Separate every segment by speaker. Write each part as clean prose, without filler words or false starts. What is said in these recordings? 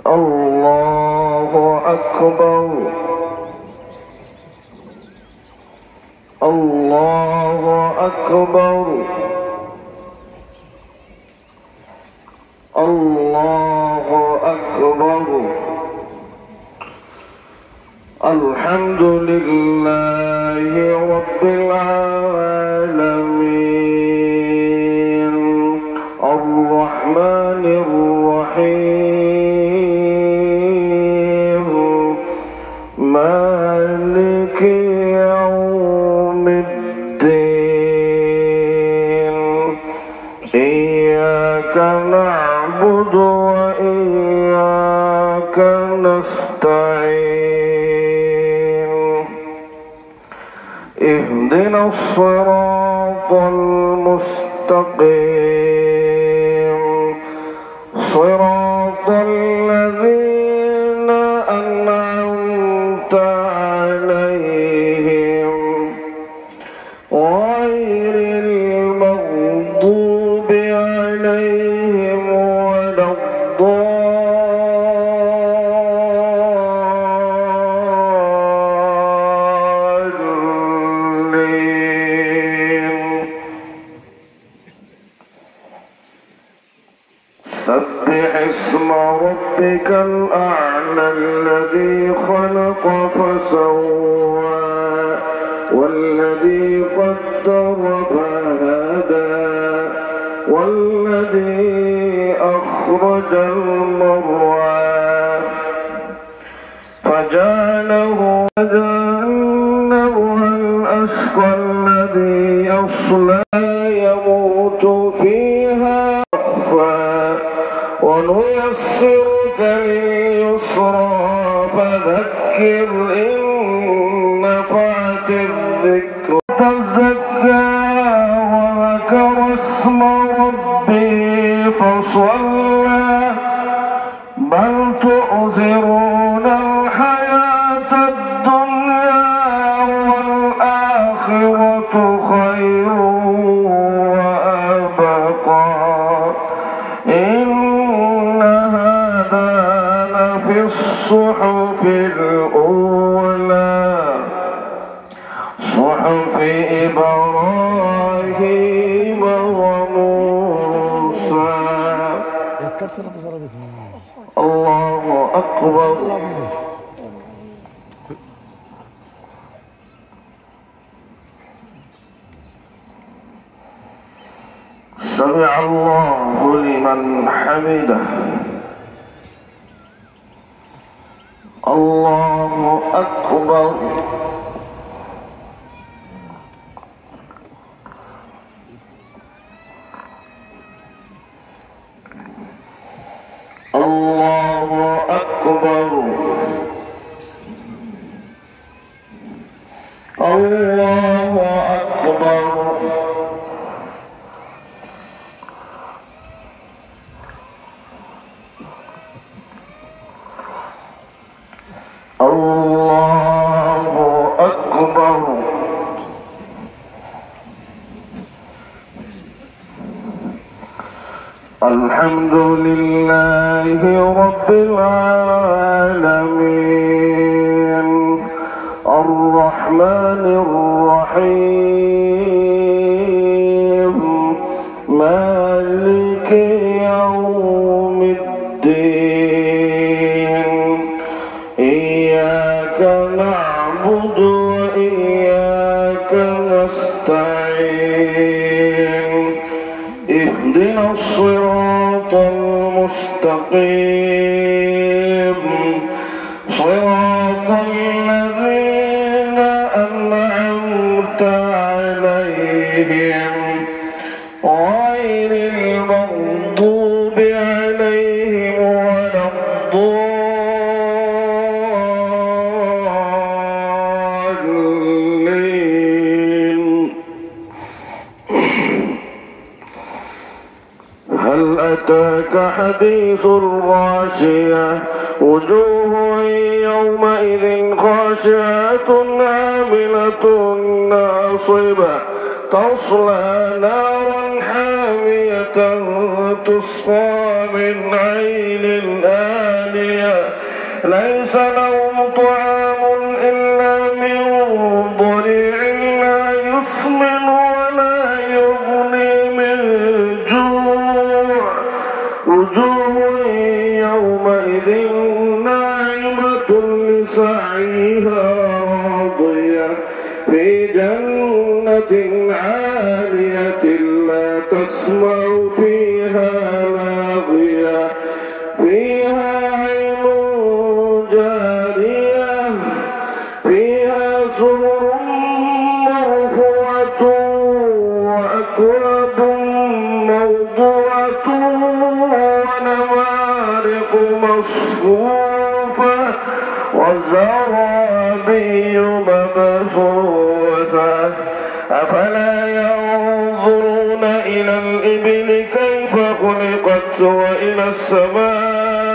Speaker 1: الله أكبر الله أكبر الله أكبر. الحمد لله رب العالمين الرحمن الرحيم مالك يوم الدين إياك نعبد وإياك نستعين اهدنا الصراط المستقيم صراط الذين أنعمت عليهم غير المغضوب عليهم ولا الضالين. سبح اسم ربك الأعلى الذي خلق فسوى والذي قدر فهدى والذي أخرج المرعى فجعله الأشقى الذي يصلى يموت فيها ونيسرك لليسرى فذكر إن نفعت الذكر تزكى وذكر اسم ربه فصلى بل تؤثرون الحياة الدنيا والآخرة خير وأبقى إن هذا لفي الصحف الأولى صحف إبراهيم وموسى. الله أكبر. سمع الله لمن حمده. الله أكبر. الله أكبر. الله أكبر. الله أكبر. الحمد لله رب العالمين الرحمن الرحيم مالك يوم الدين إياك نعبد وإياك نستعين اهدنا الصراط المستقيم صراط الذين أنعمت عليهم غير المغضوب عليهم ولا الضالين. هل أتاك حديث الغاشية وجوه يومئذ خاشعة عاملة ناصبة تصلى نارا حامية تسقى من عين آنية ليس لهم طعام إلا من ضريع لا يسمن ولا يغني من جوع وجوه يومئذ ناعمة لسعيها راضية في جنة عالية لا تسمع فيها لاغية فيها عين جارية فيها سرر مرفوعة وأكواب موضوعة ونمارق مصفوفة وزرابي مبثوثة أفلا ينظرون إلى الإبل كيف خلقت وإلى السماء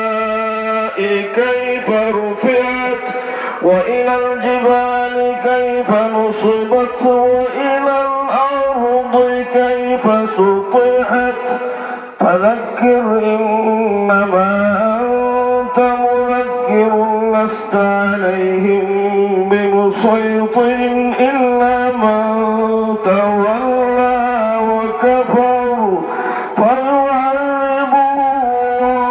Speaker 1: كيف رفعت وإلى الجبال كيف نصبت وإلى الأرض كيف سطحت فذكر إنما أنت مذكر لست عليهم بمسيطر إلا من تولى وكفر فيعذبه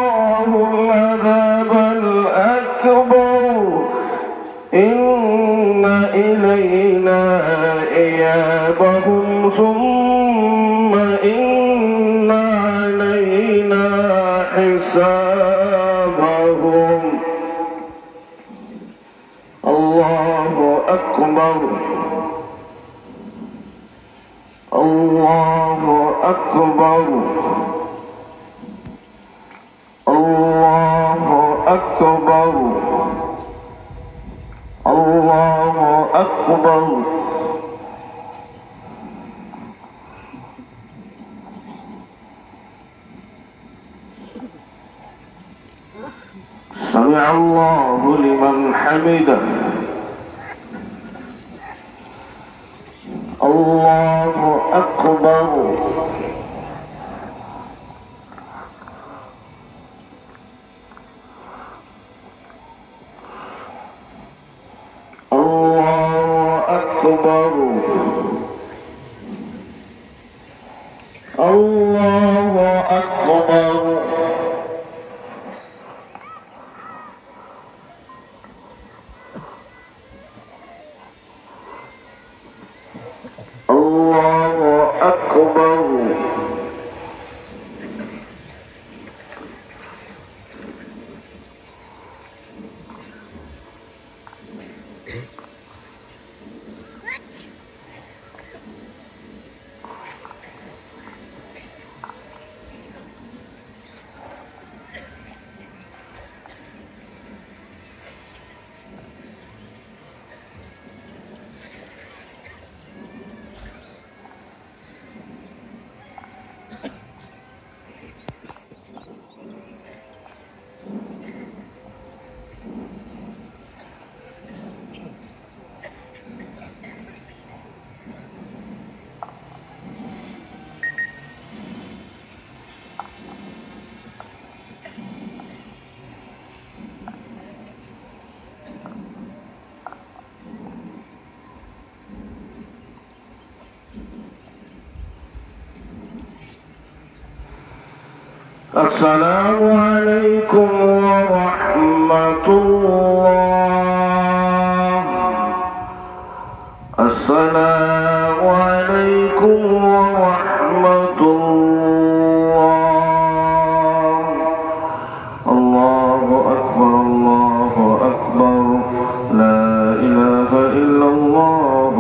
Speaker 1: الله العذاب الأكبر إن إلينا إيابهم ثم إن علينا حسابهم. الله أكبر الله أكبر الله أكبر الله أكبر. سمع الله لمن حمده. الله أكبر. الله أكبر. الله أكبر. الله أكبر. السلام عليكم ورحمة الله. السلام عليكم ورحمة الله. الله أكبر الله أكبر لا إله إلا الله